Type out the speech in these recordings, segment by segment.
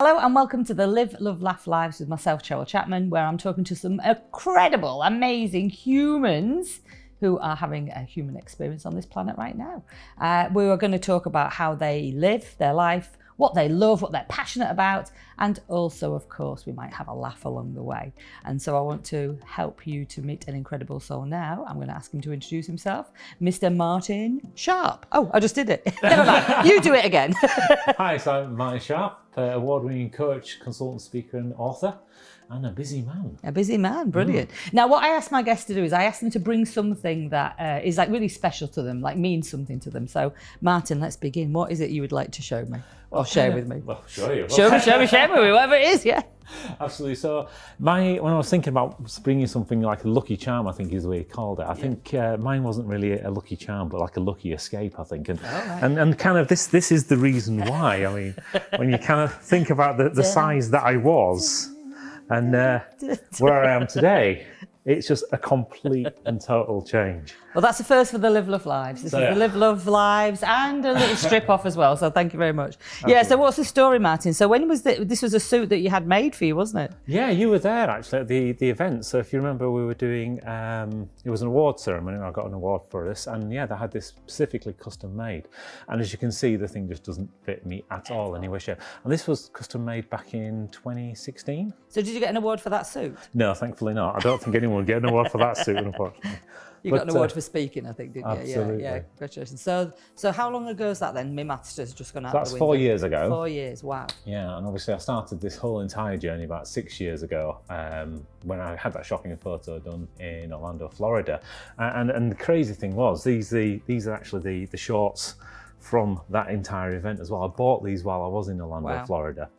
Hello and welcome to the Live, Love, Laugh Lives with myself, Cheryl Chapman, where I'm talking to some incredible, amazing humans who are having a human experience on this planet right now. We are going to talk about how they live their life, what they love, what they're passionate about, and also, of course, we might have a laugh along the way. And so I want to help you to meet an incredible soul now. I'm going to ask him to introduce himself, Mr. Martin Sharp. Oh, I just did it. Never mind. You do it again. Hi, so I'm Martin Sharp, award-winning coach, consultant, speaker and author, and a busy man. A busy man, brilliant. Now, what I ask my guests to do is I ask them to bring something that is like really special to them, like means something to them. So, Martin, let's begin. What is it you would like to show me or share with me? Well, show you. Show me, whatever it is, yeah. Absolutely. So, when I was thinking about bringing something like a lucky charm, I think is the way he called it. I think mine wasn't really a lucky charm, but like a lucky escape, I think. And kind of this is the reason why. I mean, when you kind of think about the size that I was and where I am today, it's just a complete and total change. Well, that's the first for the Live, Love Lives. This is the Live, Love Lives and a little strip off as well. So thank you very much. Absolutely. Yeah, so what's the story, Martin? So when was this was a suit that you had made for you, wasn't it? Yeah, you were there actually at the event. So if you remember, we were doing, it was an award ceremony. I got an award for this. And yeah, they had this specifically custom made. And as you can see, the thing just doesn't fit me at all in any way, shape. And this was custom made back in 2016. So did you get an award for that suit? No, thankfully not. I don't think anyone would get an award for that suit, unfortunately. You got an award for speaking, I think, didn't you? Absolutely. Yeah, congratulations. So how long ago is that then? My maths has just gone out That's the window. 4 years ago. 4 years, wow. Yeah, and obviously I started this whole entire journey about 6 years ago when I had that shocking photo done in Orlando, Florida. And the crazy thing was, these are actually the shorts from that entire event as well. I bought these while I was in Orlando, Florida.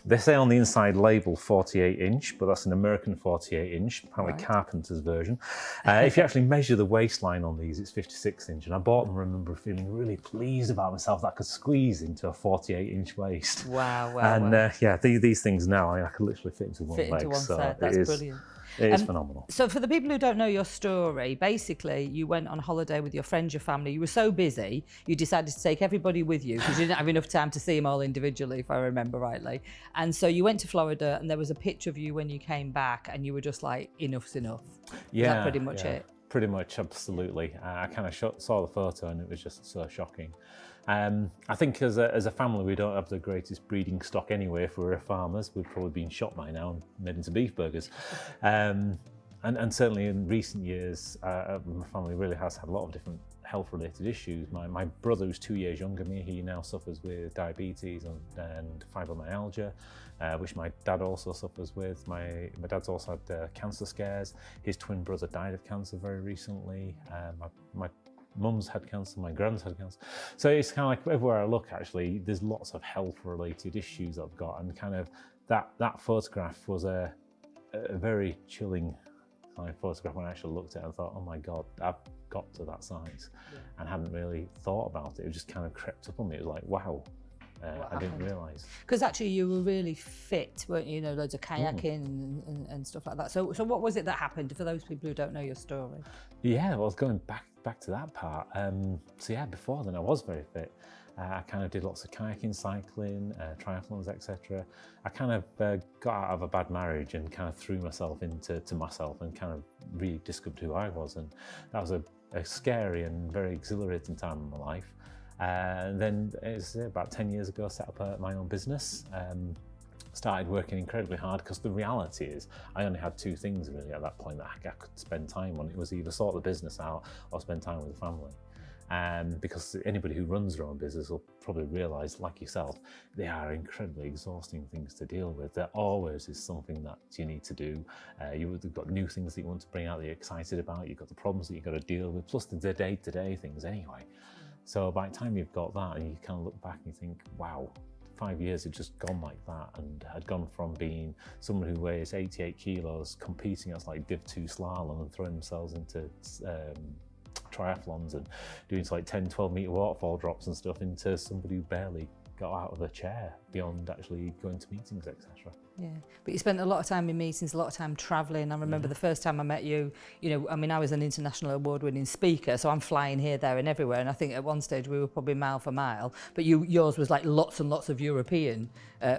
They say on the inside label 48 inch, but that's an American 48 inch, apparently Carpenter's version. If you actually measure the waistline on these, it's 56 inch. And I bought them, remember feeling really pleased about myself that I could squeeze into a 48 inch waist. Wow. And yeah, these things now, I could literally fit into one leg. Into one set, that's brilliant. It is phenomenal. So for the people who don't know your story, basically you went on holiday with your friends, your family. You were so busy, you decided to take everybody with you because you didn't have enough time to see them all individually, if I remember rightly. And so you went to Florida and there was a picture of you when you came back and you were just like, enough's enough. Yeah. Is that pretty much it? Pretty much, absolutely. I kind of saw the photo and it was just so shocking. I think as a family, we don't have the greatest breeding stock anyway. If we were farmers, we'd probably been shot by now and made into beef burgers. And certainly in recent years, my family really has had a lot of different health-related issues. My brother, who's 2 years younger than me, he now suffers with diabetes and fibromyalgia, which my dad also suffers with. My dad's also had cancer scares. His twin brother died of cancer very recently. My mum's had cancer, my grand's had cancer. So it's kind of like everywhere I look, actually, there's lots of health-related issues I've got, and kind of that photograph was a very chilling kind of photograph when I actually looked at it and thought, oh my God, I've got to that size, and hadn't really thought about it. It just kind of crept up on me. It was like, wow. I didn't realise. Because actually you were really fit, weren't you? You know, loads of kayaking and stuff like that. So what was it that happened for those people who don't know your story? Yeah, well, going back to that part. So yeah, before then I was very fit. I kind of did lots of kayaking, cycling, triathlons, etc. I kind of got out of a bad marriage and kind of threw myself into myself and kind of rediscovered who I was. And that was a scary and very exhilarating time in my life. And then it's about 10 years ago, I set up my own business. Started working incredibly hard because the reality is I only had two things really at that point that I could spend time on. It was either sort the business out or spend time with the family. Because anybody who runs their own business will probably realise, like yourself, they are incredibly exhausting things to deal with. There always is something that you need to do. You've got new things that you want to bring out that you're excited about. You've got the problems that you've got to deal with, plus the day-to-day things anyway. So by the time you've got that, and you kind of look back and you think, wow, 5 years had just gone like that, and had gone from being someone who weighs 88 kilos, competing as like Div 2 slalom and throwing themselves into triathlons and doing like 10, 12 meter waterfall drops and stuff, into somebody who barely got out of a chair beyond actually going to meetings, etc. Yeah, but you spent a lot of time in meetings, a lot of time travelling. I remember the first time I met you, you know, I mean, I was an international award-winning speaker, so I'm flying here, there and everywhere. And I think at one stage we were probably mile for mile, but yours was like lots and lots of European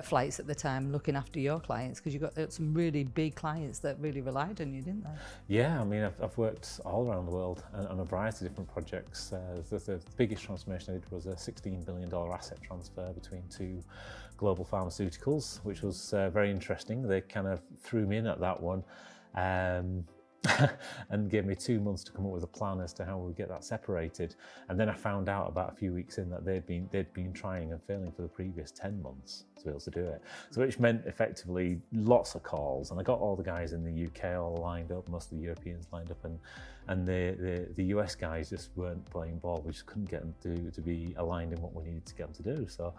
flights at the time, looking after your clients, because you got some really big clients that really relied on you, didn't they? Yeah, I mean, I've worked all around the world on a variety of different projects. The biggest transformation I did was a $16 billion asset transfer between two global pharmaceuticals, which was very interesting. They kind of threw me in at that one and gave me 2 months to come up with a plan as to how we would get that separated. And then I found out about a few weeks in that they'd been trying and failing for the previous 10 months to be able to do it. So which meant effectively lots of calls, and I got all the guys in the UK all lined up, most of the Europeans lined up, and the US guys just weren't playing ball. We just couldn't get them to be aligned in what we needed to get them to do. So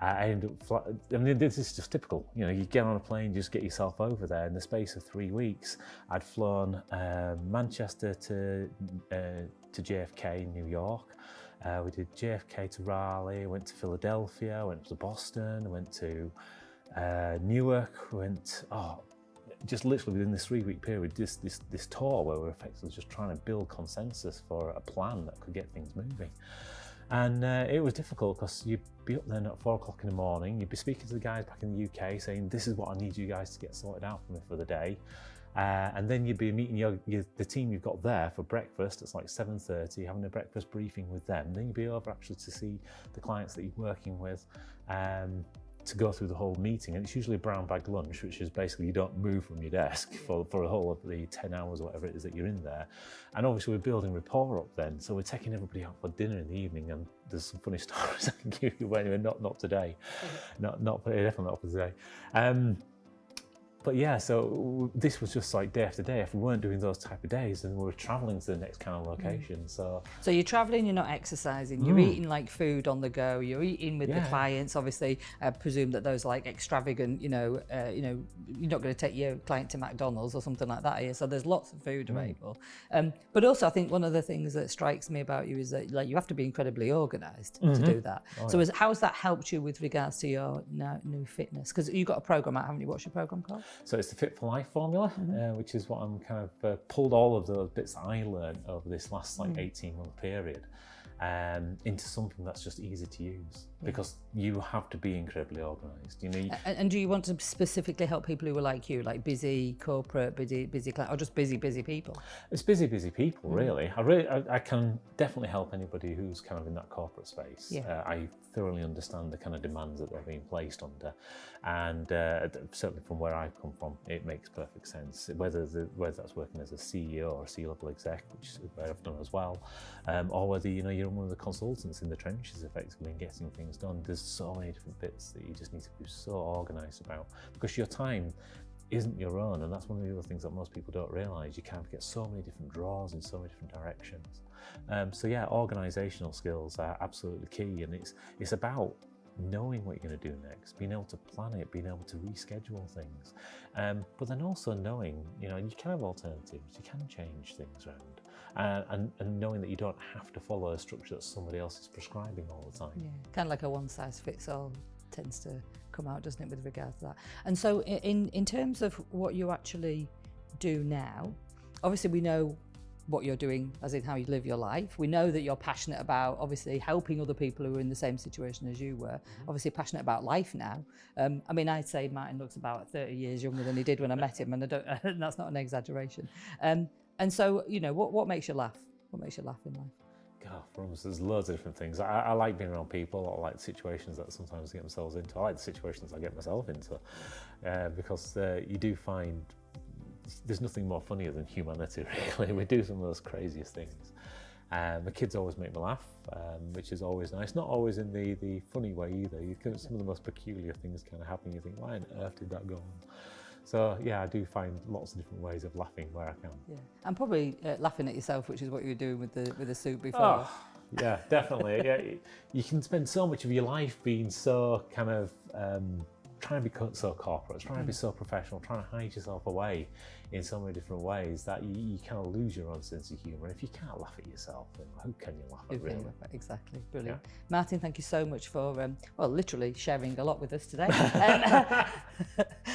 I ended up, I mean, this is just typical. You know, you get on a plane, just get yourself over there. In the space of 3 weeks, I'd flown Manchester to JFK in New York. We did JFK to Raleigh, went to Philadelphia, went to Boston, went to Newark, went, just literally within this 3-week period, this tour where we're effectively just trying to build consensus for a plan that could get things moving. And it was difficult because you'd be up there at 4 o'clock in the morning, you'd be speaking to the guys back in the UK saying, this is what I need you guys to get sorted out for me for the day. And then you'd be meeting the team you've got there for breakfast. It's like 7:30, having a breakfast briefing with them. Then you'd be over actually to see the clients that you're working with, to go through the whole meeting. And it's usually a brown bag lunch, which is basically you don't move from your desk for the whole of the 10 hours or whatever it is that you're in there. And obviously we're building rapport up then. So we're taking everybody out for dinner in the evening, and there's some funny stories I can give you anyway, not today. Definitely not for today. But yeah, so this was just like day after day. If we weren't doing those type of days, then we were traveling to the next kind of location. So you're traveling, you're not exercising, you're eating like food on the go, you're eating with the clients. Obviously, I presume that those like extravagant, you're not going to take your client to McDonald's or something like that, are you? So there's lots of food available. But also, I think one of the things that strikes me about you is that like you have to be incredibly organised to do that. How has that helped you with regards to your new fitness? Because you've got a program out, haven't you? What's your program called? So it's the Fit for Life formula, which is what I'm kind of pulled all of those bits that I learned over this last 18-month period into something that's just easy to use, because you have to be incredibly organised. You know. And do you want to specifically help people who are like you, like busy corporate, busy client, or just busy people? It's busy people, really. I can definitely help anybody who's kind of in that corporate space. I thoroughly understand the kind of demands that they're being placed under, and certainly from where I've come from, it makes perfect sense. Whether that's working as a CEO or a C-level exec, which is where I've done as well, or whether you're one of the consultants in the trenches, effectively, and getting things done. There's so many different bits that you just need to be so organised about, because your time isn't your own, and that's one of the other things that most people don't realise. You kind of get so many different draws in so many different directions. So yeah, organisational skills are absolutely key, and it's about knowing what you're going to do next, being able to plan it, being able to reschedule things, but then also knowing, you can have alternatives, you can change things around, and knowing that you don't have to follow a structure that somebody else is prescribing all the time. Yeah, kind of like a one-size-fits-all tends to come out, doesn't it, with regards to that? And so in terms of what you actually do now, obviously we know what you're doing, as in how you live your life. We know that you're passionate about, obviously, helping other people who are in the same situation as you were. Obviously passionate about life now. I mean, I'd say Martin looks about 30 years younger than he did when I met him, and that's not an exaggeration. And so, what makes you laugh? What makes you laugh in life? God, there's loads of different things. I like being around people. I like the situations that sometimes get themselves into. I like the situations I get myself into, because you do find there's nothing more funnier than humanity, really. We do some of those craziest things. The kids always make me laugh, which is always nice. Not always in the funny way either. Some of the most peculiar things kind of happen. You think, why on earth did that go on? So yeah, I do find lots of different ways of laughing where I can. Yeah, and probably laughing at yourself, which is what you were doing with the suit before. Oh, yeah, definitely. Yeah, you can spend so much of your life being so kind of trying to be so corporate, trying to be so professional, trying to hide yourself away in so many different ways that you kind of lose your own sense of humour. And if you can't laugh at yourself, then who can you laugh at, really? Exactly, brilliant. Yeah. Martin, thank you so much for, well, literally sharing a lot with us today.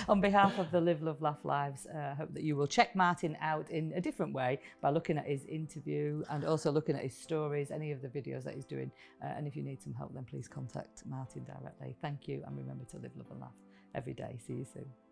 On behalf of the Live, Love, Laugh Lives, I hope that you will check Martin out in a different way by looking at his interview and also looking at his stories, any of the videos that he's doing. And if you need some help, then please contact Martin directly. Thank you, and remember to live, love and laugh every day. See you soon.